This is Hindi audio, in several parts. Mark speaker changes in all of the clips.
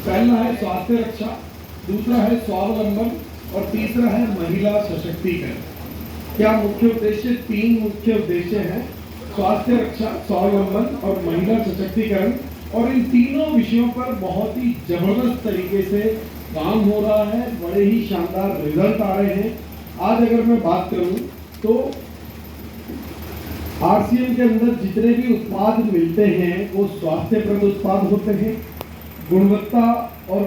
Speaker 1: पहला है स्वास्थ्य रक्षा, दूसरा है स्वावलंबन और तीसरा है महिला सशक्तिकरण। क्या मुख्य उद्देश्य? 3 मुख्य उद्देश्य हैं, स्वास्थ्य रक्षा, स्वावलंबन और महिला सशक्तिकरण। और इन तीनों विषयों पर बहुत ही जबरदस्त तरीके से काम हो रहा है, बड़े ही शानदार रिजल्ट आ रहे हैं। आज अगर मैं बात करूं तो आरसीएम के अंदर जितने भी उत्पाद मिलते हैं वो स्वास्थ्यप्रद उत्पाद होते हैं। गुणवत्ता और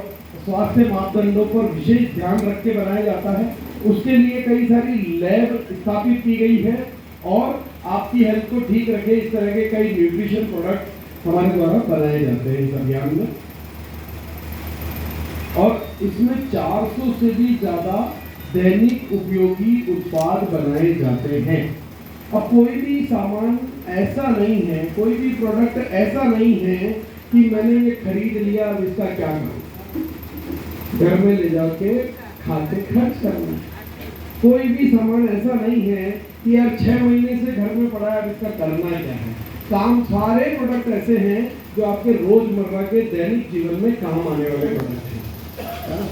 Speaker 1: स्वास्थ्य मापदंडों पर विशेष ध्यान रख के बनाया जाता है। उसके लिए कई सारी लैब स्थापित की गई है और आपकी हेल्थ को ठीक रखे इस तरह के कई न्यूट्रिशन प्रोडक्ट हमारे द्वारा बनाए जाते हैं इस अभियान में। और इसमें 400 से भी ज्यादा दैनिक उपयोगी उत्पाद बनाए जाते हैं। अब कोई भी सामान ऐसा नहीं है, कोई भी प्रोडक्ट ऐसा नहीं है कि मैंने ये खरीद लिया अब इसका क्या करूं, घर में ले जाके खाते खर्च करना। कोई भी सामान ऐसा नहीं है कि यार 6 महीने से घर में पड़ा है अब इसका करना क्या है। काम सारे प्रोडक्ट ऐसे हैं जो आपके रोजमर्रा के दैनिक जीवन में काम आने वाले प्रोडक्ट हैं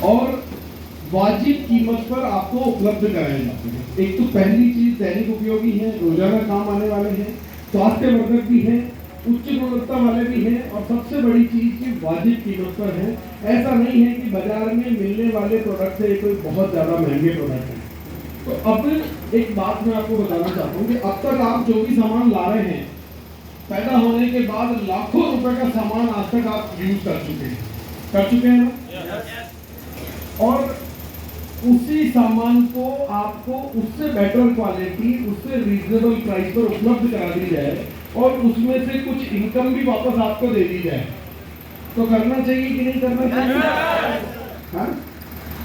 Speaker 1: और वाजिब कीमत पर आपको उपलब्ध कराए जाते हैं। एक तो पहली चीज दैनिक उपयोगी है, रोजाना काम आने वाले हैं, स्वास्थ्यवर्धक भी हैं, उच्च गुणवत्ता वाले भी हैं और सबसे बड़ी चीज की वाजिब कीमत पर है। ऐसा नहीं है कि बाजार में मिलने वाले प्रोडक्ट से कोई बहुत ज्यादा महंगे प्रोडक्ट है। तो अब एक बात मैं आपको बताना चाहता हूँ कि अब तक आप जो भी सामान ला रहे हैं, पैदा होने के बाद लाखों रुपए का सामान आज तक आप यूज कर चुके हैं ना? और उसी सामान को आपको उससे बेटर क्वालिटी, उससे रीजनेबल प्राइस पर उपलब्ध करा दी जाए और उसमें से कुछ इनकम भी वापस आपको दे दी जाए तो करना चाहिए कि नहीं करना चाहिए? हाँ?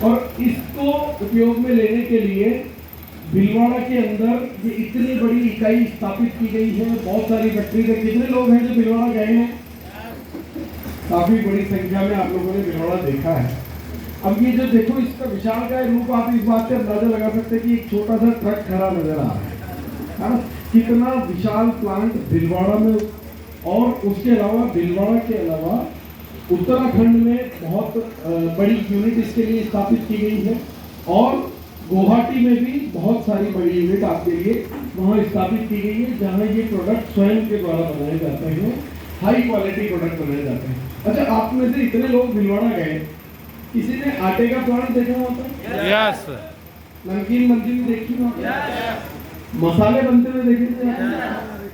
Speaker 1: और इसको उपयोग में लेने के लिए भीलवाड़ा के अंदर ये इतनी बड़ी इकाई स्थापित की गई है। बहुत सारी फैक्ट्री के कितने लोग हैं जो भीलवाड़ा गए हैं? काफी बड़ी संख्या में आप लोगों ने भीलवाड़ा देखा है। अब ये जो देखो इसका विशालकाय रूप, आप इस बात से अंदाजा लगा सकते हैं कि एक छोटा सा ट्रक खड़ा नजर आ रहा है। कितना विशाल प्लांट भीलवाड़ा में। और उसके अलावा भीलवाड़ा के अलावा उत्तराखंड में बहुत बड़ी यूनिट इसके लिए स्थापित की गई है और गुवाहाटी में भी बहुत सारी बड़ी यूनिट आपके लिए वहाँ स्थापित की गई है जहाँ ये प्रोडक्ट स्वयं के द्वारा बनाए जाते हैं, हाई क्वालिटी प्रोडक्ट बनाए जाते हैं। अच्छा, आप में से इतने लोग भीलवाड़ा गए, किसी ने आटे का प्लांट देखा होता है?
Speaker 2: यस।
Speaker 1: नमकीन बनती हुई देखी होता है? मसाले बनते हुए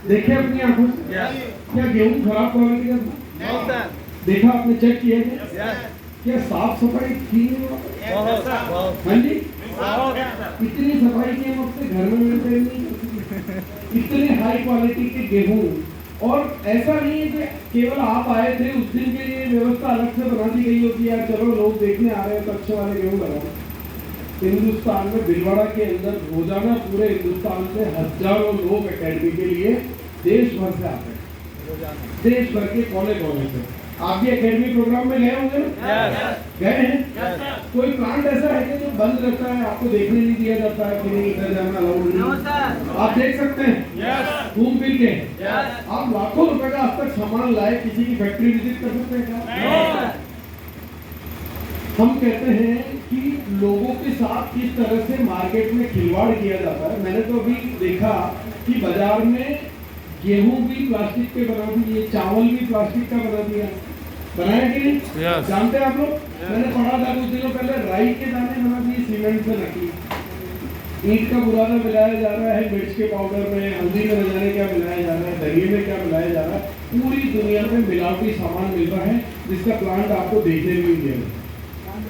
Speaker 1: देखे अपनी आंखों से? क्या गेहूं खराब क्वालिटी का देखा आपने, चेक किया? क्या साफ सफाई की? हाँ जी, इतनी सफाई की हम अपने घर में मिलते नहीं। इतने हाई क्वालिटी के गेहूं। और ऐसा नहीं है कि केवल आप आए थे उस दिन के लिए व्यवस्था अलग से बना दी गई होती है, यार चलो लोग देखने आ रहे हैं तो अच्छे वाले गेहूं लगाओ। हिंदुस्तान में भीलवाड़ा के अंदर रोजाना पूरे हिंदुस्तान से हजारों लोग एकेडमी के लिए देश भर से आते हैं, देश भर के कोने कोने से। आप भी एकेडमी प्रोग्राम में गए होंगे ना? गए हैं? कोई प्लांट ऐसा है कि जो बंद रहता है, आपको देखने नहीं दिया जाता है कि नहीं इधर जाना अलाउड नहीं? आप देख सकते हैं घूम फिर के। आप लाखों रुपए का अब तक सामान लाए, किसी की फैक्ट्री विजिट कर सकते हैं क्या? हम कहते हैं कि लोगों के साथ किस तरह से मार्केट में खिलवाड़ किया जाता है। मैंने तो अभी देखा कि बाजार में गेहूं भी प्लास्टिक के बना दिए, चावल भी प्लास्टिक का बना दिया, बनाया कि नहीं? जानते हैं आप लोग? मैंने पढ़ा था कुछ दिनों पहले राई के दाने बना दिए सीमेंट से नकली। ईंट का बुरादा मिलाया जा रहा है मिर्च के पाउडर में, हल्दी में न जाने क्या मिलाया जा रहा है, दही में क्या मिलाया जा रहा है। पूरी दुनिया में मिलावटी सामान मिल रहा है जिसका प्लांट आपको देखने भी नहीं मिलेगा।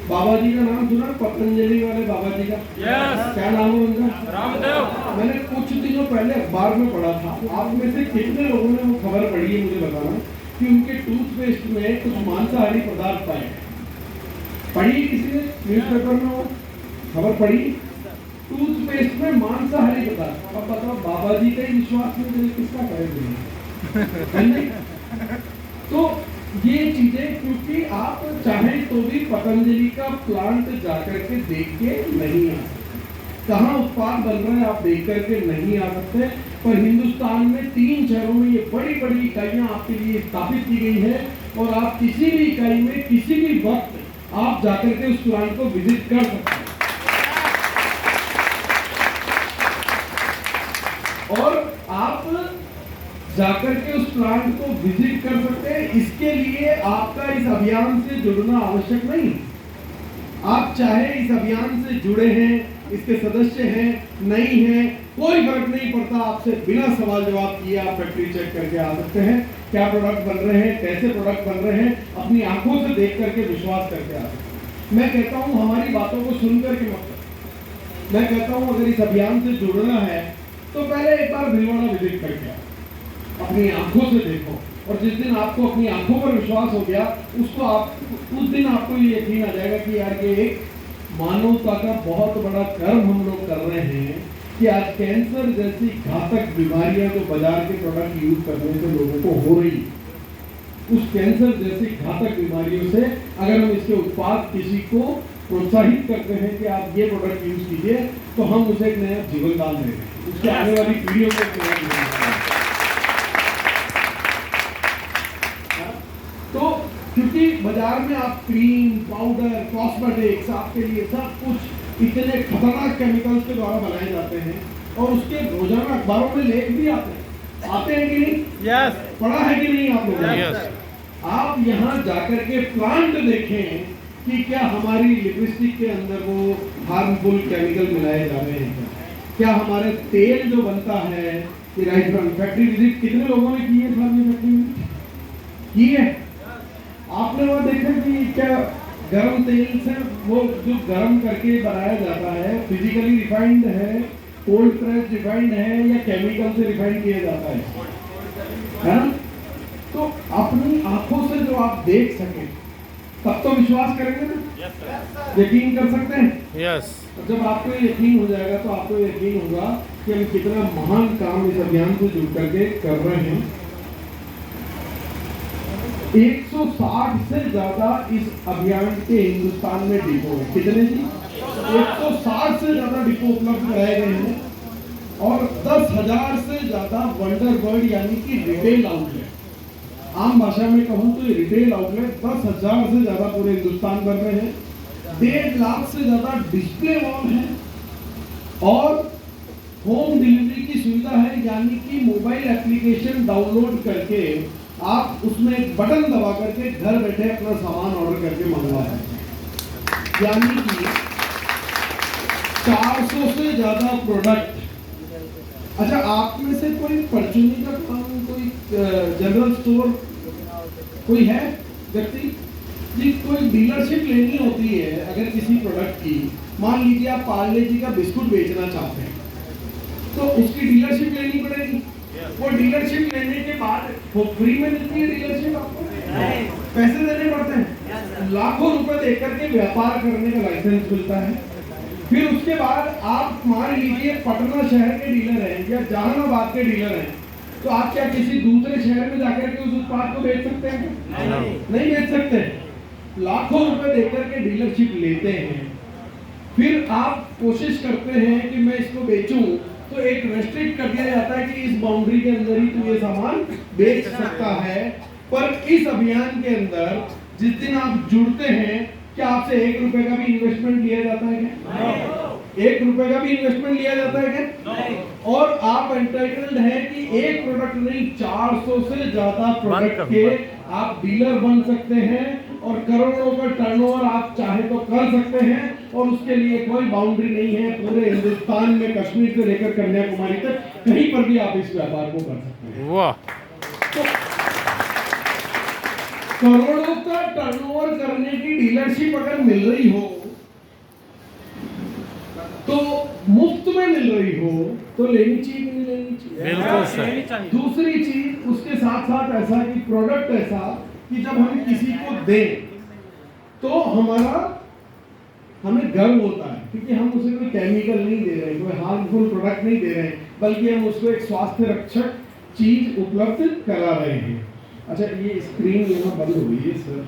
Speaker 1: बाबा जी का नाम सुना? पतंजलि वाले बाबा जी का? क्या नाम है उनका? रामदेव। मैंने कुछ दिनों पहले अखबार में पढ़ा था। आप में से कितने लोगों ने वो खबर पढ़ी है मुझे बताना कि उनके टूथपेस्ट में कुछ मांसाहारी पदार्थ पाए? पढ़ी किसी ने न्यूज़पेपर में वो खबर पढ़ी? टूथपेस्ट में मांसाहारी पदार्थ। अब बताओ, बाबा जी का ही विश्वास में किसका करेंगे? तो ये चीजें, क्योंकि आप चाहें तो भी पतंजलि का प्लांट जाकर के देख के नहीं आ सकते, कहाँ उत्पाद बन रहा है आप देख करके नहीं आ सकते। पर हिंदुस्तान में 3 शहरों में ये बड़ी बड़ी इकाइयां आपके लिए स्थापित की गई है और आप किसी भी इकाई में किसी भी वक्त आप जाकर के उस प्लांट को विजिट कर सकते हैं और आप जाकर के उस प्लांट को विजिट कर सकते हैं। इसके लिए आपका इस अभियान से जुड़ना आवश्यक नहीं। आप चाहे इस अभियान से जुड़े हैं, इसके सदस्य हैं, नहीं हैं, कोई फर्क नहीं पड़ता। आपसे बिना सवाल जवाब किए आप फैक्ट्री चेक करके आ सकते हैं, क्या प्रोडक्ट बन रहे हैं, कैसे प्रोडक्ट बन रहे हैं, अपनी आंखों से देख करके विश्वास करके आ सकते हैं। मैं कहता हूं हमारी बातों को सुन करके मत। मैं कहता हूं अगर इस अभियान से जुड़ना है तो पहले एक बार भिलवाड़ा विजिट करके आओ, अपनी आंखों से देखो और जिस दिन आपको अपनी आंखों पर विश्वास हो गया उस दिन आपको ये यकीन आ जाएगा कि यार ये एक मानवता का बहुत बड़ा कर्म हम लोग कर रहे हैं कि आज कैंसर जैसी घातक बीमारियां जो बाजार के प्रोडक्ट यूज करने से लोगों को हो रही, उस कैंसर जैसी घातक बीमारियों से अगर हम इसके उत्पाद किसी को प्रोत्साहित करते हैं कि आप ये प्रोडक्ट यूज कीजिए तो हम उसे एक नया जीवन दान दे रहे हैं, उसके आने वाली पीढ़ियों को एक नया जीवन दान। तो क्योंकि बाजार में आप क्रीम, पाउडर, कॉस्मेटिक्स आपके लिए सब कुछ इतने खतरनाक केमिकल्स के द्वारा बनाए जाते हैं और उसके रोजाना अखबारों में लेख भी आते हैं कि नहीं?
Speaker 2: यस।
Speaker 1: पढ़ा है कि नहीं आप लोगों ने?
Speaker 2: यस।
Speaker 1: आप यहाँ जाकर के प्लांट देखें कि क्या हमारी लिपस्टिक के अंदर वो हार्मफुल केमिकल मिलाए जा रहे हैं क्या हमारे तेल जो बनता है कि राइट फैक्ट्री विजिट कितने लोगों ने की है फैक्ट्री में की है? आपने वो देखा कि क्या गरम तेल से वो जो गरम करके बनाया जाता है फिजिकली रिफाइंड है, कोल्ड प्रेस रिफाइंड है या केमिकल से रिफाइंड किया जाता है ना? तो अपनी आंखों से जो आप देख सके तब तो विश्वास करेंगे ना? यकीन कर सकते हैं?
Speaker 2: यस।
Speaker 1: जब आपको यकीन हो जाएगा तो आपको यकीन होगा कि हम कितना महान काम इस अभियान से जुड़ करके कर रहे हैं। 160 से ज्यादा इस अभियान के हिंदुस्तान में डिपो है। कितने जी? 160 से ज्यादा डिपो उपलब्ध कराए गए हैं और 10,000 से ज्यादा वंडर वर्ल्ड यानी कि रिटेल आउटलेट, आम भाषा में कहूं तो ये रिटेल आउटलेट 10,000 से ज्यादा पूरे हिंदुस्तान भर में है। 1.5 लाख से ज्यादा डिस्प्ले वॉल है और होम डिलीवरी की सुविधा है, यानी कि मोबाइल एप्लीकेशन डाउनलोड करके आप उसमें एक बटन दबा करके घर बैठे अपना सामान ऑर्डर करके मंगवा सकते हैं। यानी कि 400 से ज्यादा प्रोडक्ट। अच्छा, आप में से कोई परचूनी का काम, कोई जनरल स्टोर कोई है व्यक्ति जी? कोई डीलरशिप लेनी होती है अगर किसी प्रोडक्ट की, मान लीजिए आप पार्ले जी का बिस्कुट बेचना चाहते हैं तो उसकी डीलरशिप लेनी पड़ेगी। वो डीलरशिप लेने के बाद वो फ्री में मिलती है डीलरशिप आपको? पैसे देने पड़ते हैं, लाखों रुपए देकर के व्यापार करने का लाइसेंस मिलता है। फिर उसके बाद आप मान लीजिए पटना शहर के डीलर हैं या जहानाबाद के डीलर हैं, तो आप क्या किसी दूसरे शहर में जाकर के उस उत्पाद को बेच सकते हैं? नहीं बेच सकते। लाखों रुपए देकर के डीलरशिप लेते हैं, फिर आप कोशिश करते हैं कि मैं इसको बेचूं, तो एक रेस्ट्रिक्ट कर दिया जाता है कि इस बाउंड्री के अंदर ही तू ये सामान बेच सकता है। पर इस अभियान के अंदर जिस दिन आप जुड़ते हैं, क्या आपसे 1 रुपए का भी इन्वेस्टमेंट लिया जाता है क्या? 1 रुपए का भी इन्वेस्टमेंट लिया जाता है क्या? और आप एंटाइटल्ड हैं कि एक प्रोडक्ट नहीं 400 से ज्यादा प्रोडक्ट के आप डीलर बन सकते हैं और करोड़ों का टर्नओवर आप चाहे तो कर सकते हैं और उसके लिए कोई बाउंड्री नहीं है। पूरे हिंदुस्तान में कश्मीर से लेकर कन्याकुमारी तक कहीं पर भी आप इस व्यापार को कर सकते हैं।
Speaker 2: वाह।
Speaker 1: तो करोड़ों का टर्नओवर करने की डीलरशिप अगर मिल रही हो तो मुफ्त में मिल रही हो तो लेनी चाहिए नहीं लेनी चाहिए?
Speaker 2: बिल्कुल सही।
Speaker 1: दूसरी चीज उसके साथ साथ ऐसा कि प्रोडक्ट ऐसा कि जब हम किसी को दें तो हमें गर्व होता है क्योंकि हम उसे कोई केमिकल नहीं दे रहे हैं, कोई हार्मफुल प्रोडक्ट नहीं दे रहे हैं, बल्कि हम उसको एक स्वास्थ्य रक्षक चीज उपलब्ध करा रहे हैं। अच्छा, ये स्क्रीन यहाँ बंद हो गई है सर।